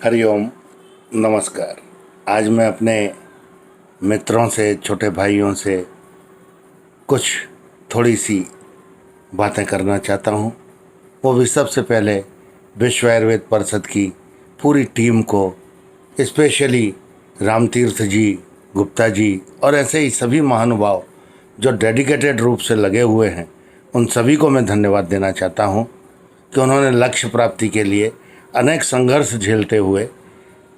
हरिओम, नमस्कार। आज मैं अपने मित्रों से, छोटे भाइयों से कुछ थोड़ी सी बातें करना चाहता हूँ। वो भी सबसे पहले विश्व आयुर्वेद परिषद की पूरी टीम को, स्पेशली रामतीर्थ जी, गुप्ता जी और ऐसे ही सभी महानुभाव जो डेडिकेटेड रूप से लगे हुए हैं, उन सभी को मैं धन्यवाद देना चाहता हूँ कि उन्होंने लक्ष्य प्राप्ति के लिए अनेक संघर्ष झेलते हुए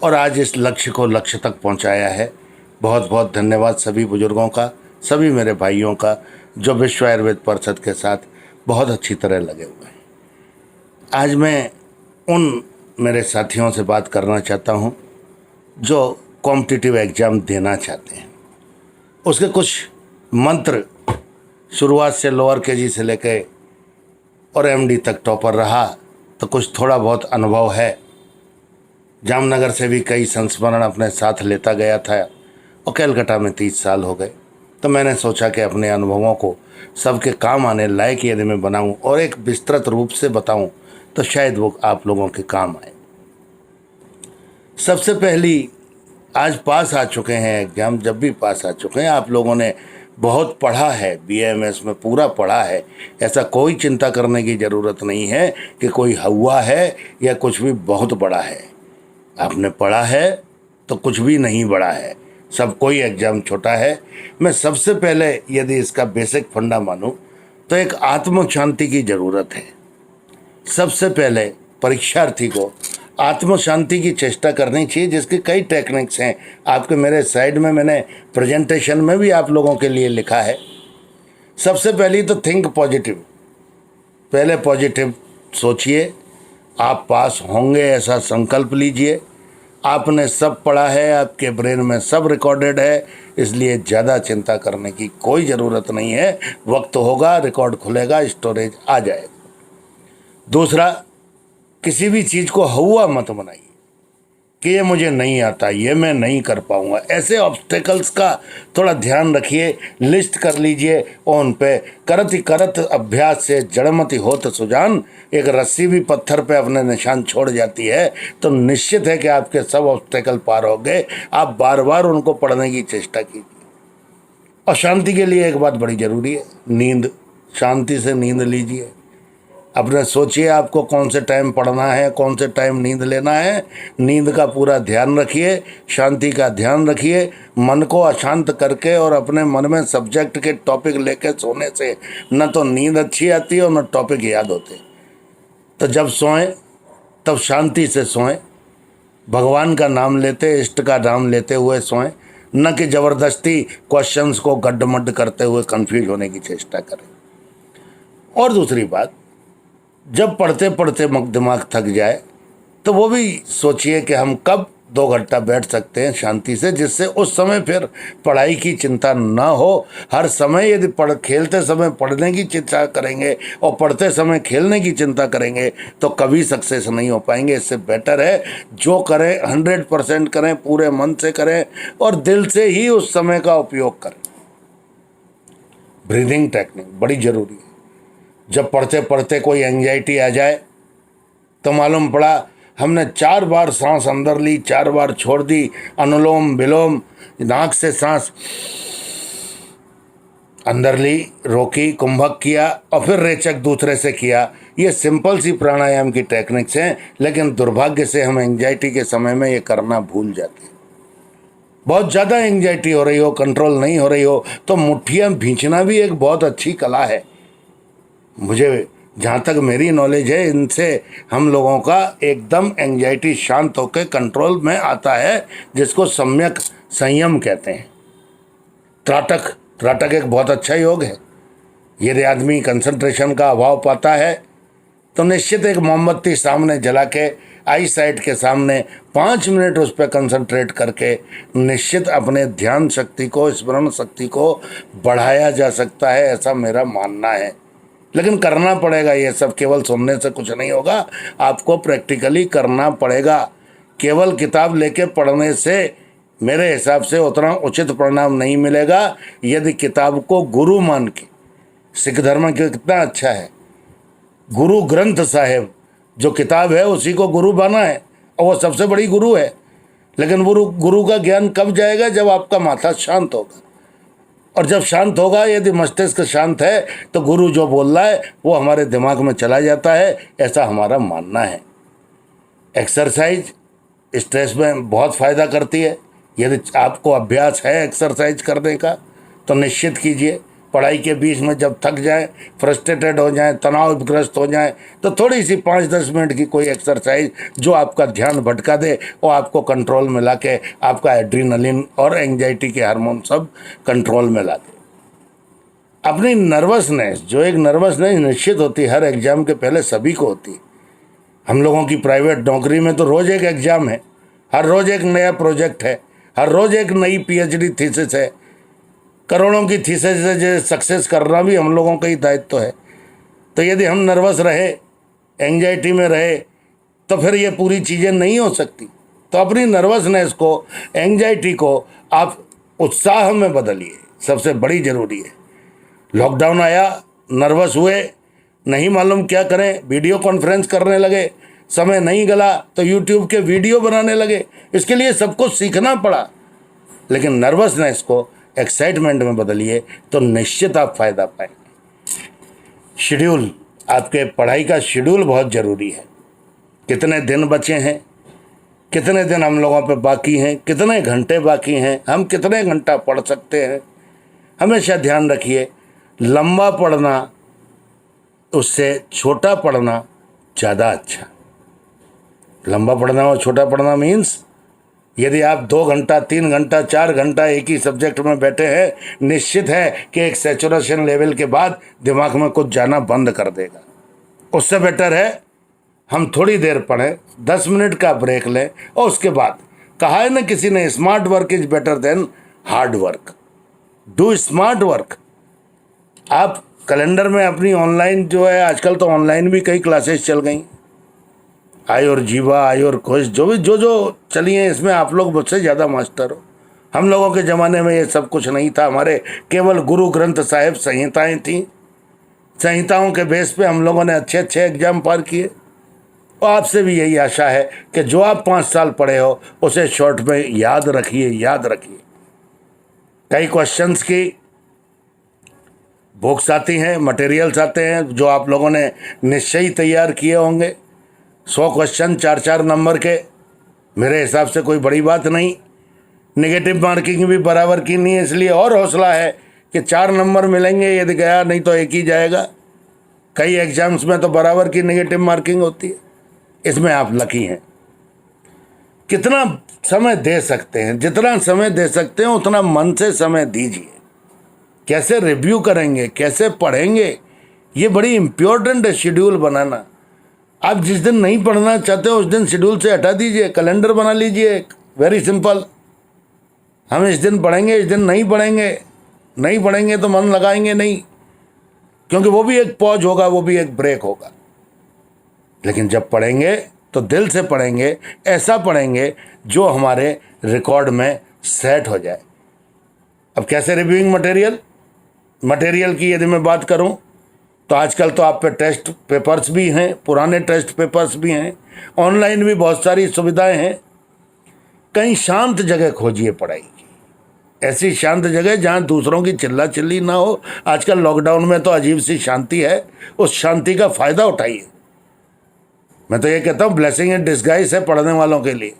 और आज इस लक्ष्य को लक्ष्य तक पहुंचाया है। बहुत बहुत धन्यवाद सभी बुजुर्गों का, सभी मेरे भाइयों का जो विश्व आयुर्वेद परिषद के साथ बहुत अच्छी तरह लगे हुए हैं। आज मैं उन मेरे साथियों से बात करना चाहता हूं जो कॉम्पिटिटिव एग्ज़ाम देना चाहते हैं। उसके कुछ मंत्र, शुरुआत से लोअर केजी से लेकर और एमडी तक टॉपर रहा तो कुछ थोड़ा बहुत अनुभव है। जामनगर से भी कई संस्मरण अपने साथ लेता गया था और कलकत्ता में 30 साल हो गए, तो मैंने सोचा कि अपने अनुभवों को सबके काम आने लायक यदि मैं बनाऊं और एक विस्तृत रूप से बताऊं तो शायद वो आप लोगों के काम आए। सबसे पहली, आज पास आ चुके हैं एग्जाम, जब भी पास आ चुके हैं, आप लोगों ने बहुत पढ़ा है, बीएमएस में पूरा पढ़ा है। ऐसा कोई चिंता करने की ज़रूरत नहीं है कि कोई हुआ है या कुछ भी बहुत बड़ा है। आपने पढ़ा है तो कुछ भी नहीं बड़ा है, सब कोई एग्ज़ाम छोटा है। मैं सबसे पहले यदि इसका बेसिक फंडा मानूं तो एक आत्म शांति की ज़रूरत है। सबसे पहले परीक्षार्थी को आत्म शांति की चेष्टा करनी चाहिए, जिसके कई टेक्निक्स हैं। आपके मेरे साइड में मैंने प्रेजेंटेशन में भी आप लोगों के लिए लिखा है। सबसे पहली तो थिंक पॉजिटिव। पहले पॉजिटिव सोचिए, आप पास होंगे ऐसा संकल्प लीजिए। आपने सब पढ़ा है, आपके ब्रेन में सब रिकॉर्डेड है, इसलिए ज़्यादा चिंता करने की कोई ज़रूरत नहीं है। वक्त होगा, रिकॉर्ड खुलेगा, स्टोरेज आ जाएगा। दूसरा, किसी भी चीज़ को हुआ मत बनाइए कि ये मुझे नहीं आता, ये मैं नहीं कर पाऊंगा। ऐसे ऑब्स्टेकल्स का थोड़ा ध्यान रखिए, लिस्ट कर लीजिए और उन पे करत ही करत अभ्यास से जड़मति होत सुजान। एक रस्सी भी पत्थर पे अपने निशान छोड़ जाती है, तो निश्चित है कि आपके सब ऑब्स्टेकल पार हो गए। आप बार बार उनको पढ़ने की चेष्टा कीजिए। और शांति के लिए एक बात बड़ी ज़रूरी है, नींद। शांति से नींद लीजिए। अपने सोचिए आपको कौन से टाइम पढ़ना है, कौन से टाइम नींद लेना है। नींद का पूरा ध्यान रखिए, शांति का ध्यान रखिए। मन को अशांत करके और अपने मन में सब्जेक्ट के टॉपिक लेके सोने से न तो नींद अच्छी आती है और न टॉपिक याद होते। तो जब सोएं तब शांति से सोएं, भगवान का नाम लेते, इष्ट का नाम लेते हुए सोएं, न कि ज़बरदस्ती क्वेश्चंस को गड्ढमड्ढ करते हुए कंफ्यूज होने की चेष्टा करें। और दूसरी बात, जब पढ़ते पढ़ते दिमाग थक जाए तो वो भी सोचिए कि हम कब 2 घंटा बैठ सकते हैं शांति से, जिससे उस समय फिर पढ़ाई की चिंता ना हो। हर समय यदि खेलते समय पढ़ने की चिंता करेंगे और पढ़ते समय खेलने की चिंता करेंगे तो कभी सक्सेस नहीं हो पाएंगे। इससे बेटर है जो करें 100% करें, पूरे मन से करें और दिल से ही उस समय का उपयोग करें। ब्रीदिंग टेक्निक बड़ी ज़रूरी है। जब पढ़ते पढ़ते कोई एंजाइटी आ जाए तो मालूम पड़ा हमने 4 बार सांस अंदर ली, 4 बार छोड़ दी, अनुलोम विलोम, नाक से सांस अंदर ली, रोकी, कुंभक किया और फिर रेचक दूसरे से किया। ये सिंपल सी प्राणायाम की टेक्निक्स हैं, लेकिन दुर्भाग्य से हम एंजाइटी के समय में ये करना भूल जाते हैं। बहुत ज़्यादा एंजाइटी हो रही हो, कंट्रोल नहीं हो रही हो, तो मुट्ठियाँ भींचना भी एक बहुत अच्छी कला है। मुझे जहाँ तक मेरी नॉलेज है, इनसे हम लोगों का एकदम एंजाइटी शांत होकर कंट्रोल में आता है, जिसको सम्यक संयम कहते हैं। त्राटक एक बहुत अच्छा योग है। यदि आदमी कंसंट्रेशन का अभाव पाता है तो निश्चित एक मोमबत्ती सामने जला के, आई साइट के सामने 5 मिनट उस पर कंसंट्रेट करके निश्चित अपने ध्यान शक्ति को, स्मरण शक्ति को बढ़ाया जा सकता है, ऐसा मेरा मानना है। लेकिन करना पड़ेगा, ये सब केवल सुनने से कुछ नहीं होगा, आपको प्रैक्टिकली करना पड़ेगा। केवल किताब लेके पढ़ने से मेरे हिसाब से उतना उचित परिणाम नहीं मिलेगा। यदि किताब को गुरु मान के, सिख धर्म के कितना अच्छा है, गुरु ग्रंथ साहिब जो किताब है उसी को गुरु बना है। और वो सबसे बड़ी गुरु है। लेकिन गुरु का ज्ञान कब जाएगा? जब आपका माथा शांत होगा। और जब शांत होगा, यदि मस्तिष्क शांत है, तो गुरु जो बोल रहा है वो हमारे दिमाग में चला जाता है, ऐसा हमारा मानना है। एक्सरसाइज स्ट्रेस में बहुत फ़ायदा करती है। यदि आपको अभ्यास है एक्सरसाइज करने का तो निश्चित कीजिए। पढ़ाई के बीच में जब थक जाएं, फ्रस्ट्रेटेड हो जाएं, तनावग्रस्त हो जाएं, तो थोड़ी सी 5-10 मिनट की कोई एक्सरसाइज जो आपका ध्यान भटका दे, वो आपको कंट्रोल में ला के आपका एड्रीनलिन और एंजाइटी के हार्मोन सब कंट्रोल में ला दे। अपनी नर्वसनेस, जो एक नर्वसनेस निश्चित होती है हर एग्ज़ाम के पहले सभी को होती है। हम लोगों की प्राइवेट नौकरी में तो रोज़ एक एग्ज़ाम है, हर रोज़ एक नया प्रोजेक्ट है, हर रोज़ एक नई पीएचडी थीसिस है। करोड़ों की थीसिस सक्सेस करना भी हम लोगों का ही दायित्व है। तो यदि हम नर्वस रहे, एंजाइटी में रहे, तो फिर ये पूरी चीज़ें नहीं हो सकती। तो अपनी नर्वसनेस को, एंजाइटी को आप उत्साह में बदलिए, सबसे बड़ी ज़रूरी है। लॉकडाउन आया, नर्वस हुए, नहीं मालूम क्या करें, वीडियो कॉन्फ्रेंस करने लगे, समय नहीं गला तो यूट्यूब के वीडियो बनाने लगे। इसके लिए सबको सीखना पड़ा। लेकिन नर्वसनेस को एक्साइटमेंट में बदलिए तो निश्चित आप फायदा पाएंगे। शेड्यूल, आपके पढ़ाई का शेड्यूल बहुत ज़रूरी है। कितने दिन बचे हैं, कितने दिन हम लोगों पे बाकी हैं, कितने घंटे बाकी हैं, हम कितने घंटा पढ़ सकते हैं, हमेशा ध्यान रखिए। लंबा पढ़ना उससे छोटा पढ़ना ज़्यादा अच्छा। लंबा पढ़ना और छोटा पढ़ना मीन्स यदि आप 2 घंटा, 3 घंटा, 4 घंटा एक ही सब्जेक्ट में बैठे हैं, निश्चित है कि एक सैचुरेशन लेवल के बाद दिमाग में कुछ जाना बंद कर देगा। उससे बेटर है हम थोड़ी देर पढ़ें, 10 मिनट का ब्रेक लें, और उसके बाद कहा है ना किसी ने, smart work is better than hard work. Do smart work. आप कैलेंडर में अपनी ऑनलाइन जो है, आजकल तो ऑनलाइन भी कई क्लासेस चल गई, आई और जीवा, आई और खुश, जो चली हैं, इसमें आप लोग मुझसे ज़्यादा मास्टर हो। हम लोगों के ज़माने में ये सब कुछ नहीं था। हमारे केवल गुरु ग्रंथ साहिब संहिताएं थीं। संहिताओं के बेस पे हम लोगों ने अच्छे अच्छे एग्जाम पार किए। और आपसे भी यही आशा है कि जो आप 5 साल पढ़े हो उसे शॉर्ट में याद रखिए, याद रखिए। कई क्वेश्चंस की बुक्स आती हैं, मटेरियल्स आते हैं जो आप लोगों ने निश्चय ही तैयार किए होंगे। 100 क्वेश्चन 4-4 नंबर के, मेरे हिसाब से कोई बड़ी बात नहीं। नेगेटिव मार्किंग भी बराबर की नहीं है, इसलिए और हौसला है कि 4 नंबर मिलेंगे, यदि गया नहीं तो 1 ही जाएगा। कई एग्जाम्स में तो बराबर की नेगेटिव मार्किंग होती है। इसमें आप लकी हैं। कितना समय दे सकते हैं, जितना समय दे सकते हैं उतना मन से समय दीजिए। कैसे रिव्यू करेंगे, कैसे पढ़ेंगे, ये बड़ी इम्पोर्टेंट है शेड्यूल बनाना। आप जिस दिन नहीं पढ़ना चाहते हो उस दिन शेड्यूल से हटा दीजिए, कैलेंडर बना लीजिए एक, वेरी सिंपल। हम इस दिन पढ़ेंगे, इस दिन नहीं पढ़ेंगे। नहीं पढ़ेंगे तो मन लगाएंगे नहीं, क्योंकि वो भी एक पॉज होगा, वो भी एक ब्रेक होगा। लेकिन जब पढ़ेंगे तो दिल से पढ़ेंगे, ऐसा पढ़ेंगे जो हमारे रिकॉर्ड में सेट हो जाए। अब कैसे रिव्यूइंग मटेरियल की यदि मैं बात करूं तो आजकल तो आप पे टेस्ट पेपर्स भी हैं, पुराने टेस्ट पेपर्स भी हैं, ऑनलाइन भी बहुत सारी सुविधाएं हैं। कहीं शांत जगह खोजिए पढ़ाई की, ऐसी शांत जगह जहां दूसरों की चिल्ला चिल्ली ना हो। आजकल लॉकडाउन में तो अजीब सी शांति है, उस शांति का फ़ायदा उठाइए। मैं तो ये कहता हूँ ब्लेसिंग इन डिस्गाइज है पढ़ने वालों के लिए।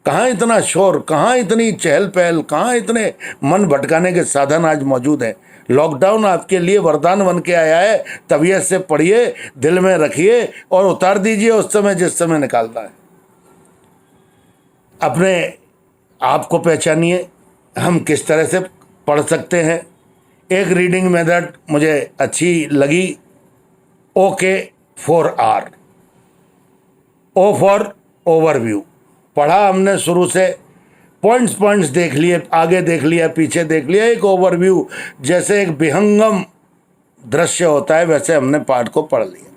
कहाँ इतना शोर, कहाँ इतनी चहल पहल, कहाँ इतने मन भटकाने के साधन आज मौजूद हैं। लॉकडाउन आपके लिए वरदान बन के आया है। तबीयत से पढ़िए, दिल में रखिए और उतार दीजिए उस समय जिस समय निकालना है। अपने आप को पहचानिए, हम किस तरह से पढ़ सकते हैं। एक रीडिंग मेथड मुझे अच्छी लगी, OK4R। O for overview. पढ़ा हमने शुरू से, पॉइंट्स देख लिए, आगे देख लिया, पीछे देख लिया। एक ओवरव्यू, जैसे एक विहंगम दृश्य होता है, वैसे हमने पाठ को पढ़ लिया।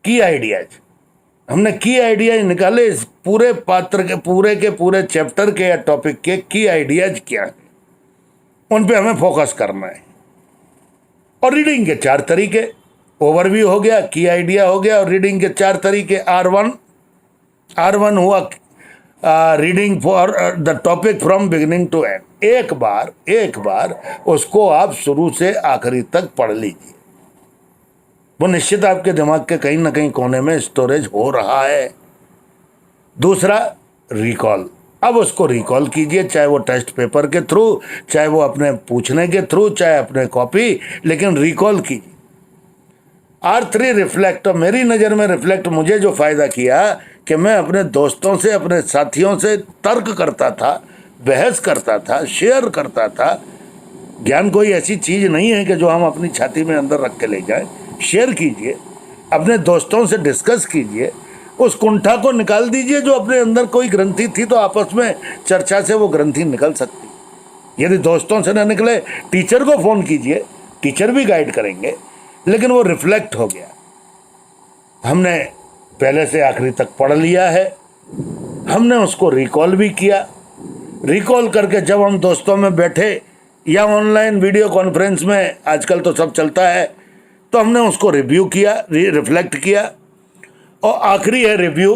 की आइडियाज, हमने की आइडियाज निकाले। इस पूरे पात्र के पूरे चैप्टर के या टॉपिक के की आइडियाज क्या है, उन पे हमें फोकस करना है। और रीडिंग के 4 तरीके, ओवरव्यू हो गया, की आइडिया हो गया, और रीडिंग के 4 तरीके R1, R1 हुआ reading for the topic from beginning to end. एक बार उसको आप शुरू से आखिरी तक पढ़ लीजिए, वो निश्चित आपके दिमाग के कहीं ना कहीं कोने में स्टोरेज हो रहा है। दूसरा, रिकॉल। अब उसको रिकॉल कीजिए, चाहे वो टेस्ट पेपर के थ्रू, चाहे वो अपने पूछने के थ्रू, चाहे अपने कॉपी, लेकिन रिकॉल कीजिए। R3 reflect. और मेरी नज़र में रिफ्लेक्ट मुझे जो फ़ायदा किया कि मैं अपने दोस्तों से, अपने साथियों से तर्क करता था, बहस करता था, शेयर करता था। ज्ञान कोई ऐसी चीज़ नहीं है कि जो हम अपनी छाती में अंदर रख के ले जाएं। शेयर कीजिए, अपने दोस्तों से डिस्कस कीजिए, उस कुंठा को निकाल दीजिए। जो अपने अंदर कोई ग्रंथि थी तो आपस में चर्चा से वो ग्रंथि निकल सकती। यदि दोस्तों से न निकले, टीचर को फ़ोन कीजिए, टीचर भी गाइड करेंगे। लेकिन वो रिफ्लेक्ट हो गया, हमने पहले से आखिरी तक पढ़ लिया है, हमने उसको रिकॉल भी किया। रिकॉल करके जब हम दोस्तों में बैठे या ऑनलाइन वीडियो कॉन्फ्रेंस में, आजकल तो सब चलता है, तो हमने उसको रिव्यू किया, रिफ्लेक्ट किया। और आखिरी है रिव्यू,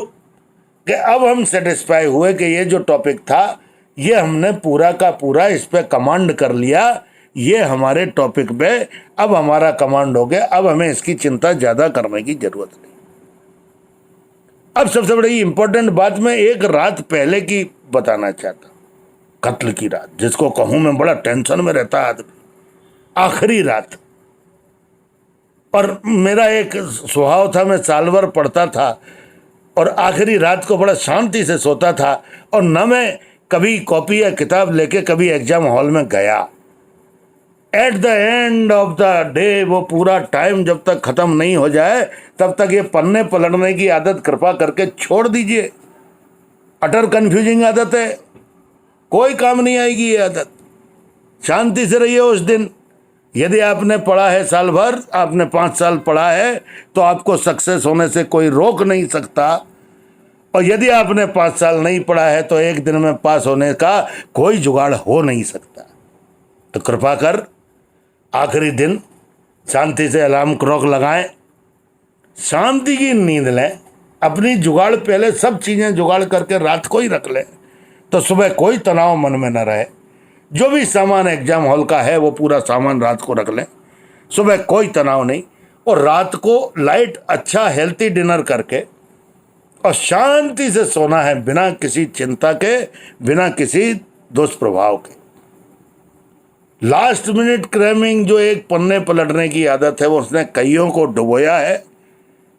कि अब हम सेटिस्फाई हुए कि ये जो टॉपिक था ये हमने पूरा का पूरा इस पे कमांड कर लिया, ये हमारे टॉपिक पे अब हमारा कमांड हो गया, अब हमें इसकी चिंता ज़्यादा करने की ज़रूरत नहीं। अब सबसे बड़ी इंपॉर्टेंट बात मैं एक रात पहले की बताना चाहता हूँ, कत्ल की रात, जिसको कहूँ मैं बड़ा टेंशन में रहता आदमी, आखिरी रात। और मेरा एक स्वभाव था, मैं साल भर पढ़ता था और आखिरी रात को बड़ा शांति से सोता था, और न मैं कभी कॉपी या किताब लेके कभी एग्जाम हॉल में गया। At the end of the day, वो पूरा टाइम जब तक ख़त्म नहीं हो जाए तब तक ये पन्ने पलटने की आदत कृपा करके छोड़ दीजिए। अटर कन्फ्यूजिंग आदत है, कोई काम नहीं आएगी ये आदत। शांति से रहिए उस दिन। यदि आपने पढ़ा है साल भर, आपने 5 साल पढ़ा है, तो आपको सक्सेस होने से कोई रोक नहीं सकता। और यदि आपने 5 साल नहीं पढ़ा है तो एक दिन में पास होने का कोई जुगाड़ हो नहीं सकता। तो कृपा कर आखिरी दिन शांति से अलार्म क्लॉक लगाएं, शांति की नींद लें, अपनी जुगाड़ पहले सब चीज़ें जुगाड़ करके रात को ही रख लें, तो सुबह कोई तनाव मन में न रहे। जो भी सामान एग्जाम हॉल का है वो पूरा सामान रात को रख लें, सुबह कोई तनाव नहीं। और रात को लाइट अच्छा हेल्थी डिनर करके और शांति से सोना है, बिना किसी चिंता के, बिना किसी दुष्प्रभाव के। लास्ट मिनट क्रैमिंग, जो एक पन्ने पलटने की आदत है, वो उसने कईयों को डुबोया है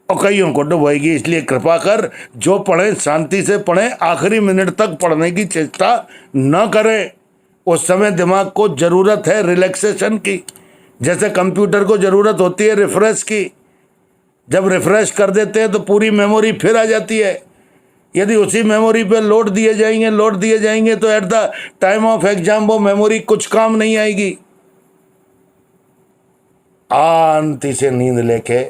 और कईयों को डुबोएगी। इसलिए कृपा कर जो पढ़ें शांति से पढ़ें, आखिरी मिनट तक पढ़ने की चेष्टा न करें। उस समय दिमाग को ज़रूरत है रिलैक्सेशन की, जैसे कंप्यूटर को ज़रूरत होती है रिफ्रेश की। जब रिफ्रेश कर देते हैं तो पूरी मेमोरी फिर आ जाती है। यदि उसी मेमोरी पे लोड दिए जाएंगे तो at the time of exam वो मेमोरी कुछ काम नहीं आएगी। शांति से नींद लेके,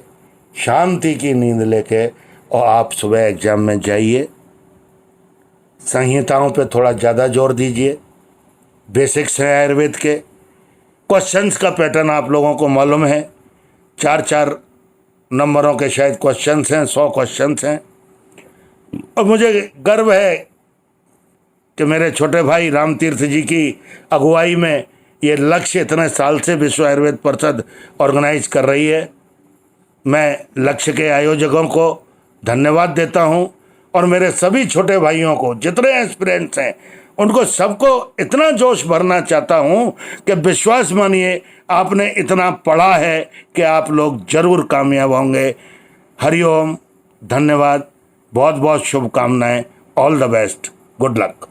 शांति की नींद लेके और आप सुबह एग्जाम में जाइए। संहिताओं पे थोड़ा ज़्यादा जोर दीजिए। बेसिक्स हैं आयुर्वेद के। क्वेश्चंस का पैटर्न आप लोगों को मालूम है, 4-4 नंबरों के शायद क्वेश्चंस हैं, 100 क्वेश्चंस हैं। और मुझे गर्व है कि मेरे छोटे भाई राम तीर्थ जी की अगुवाई में ये लक्ष्य इतने साल से विश्व आयुर्वेद परिषद ऑर्गेनाइज कर रही है। मैं लक्ष्य के आयोजकों को धन्यवाद देता हूँ और मेरे सभी छोटे भाइयों को, जितने एस्पिरेंट्स हैं, उनको सबको इतना जोश भरना चाहता हूँ कि विश्वास मानिए, आपने इतना पढ़ा है कि आप लोग जरूर कामयाब होंगे। हरिओम, धन्यवाद, बहुत बहुत शुभकामनाएं, all the best, good luck.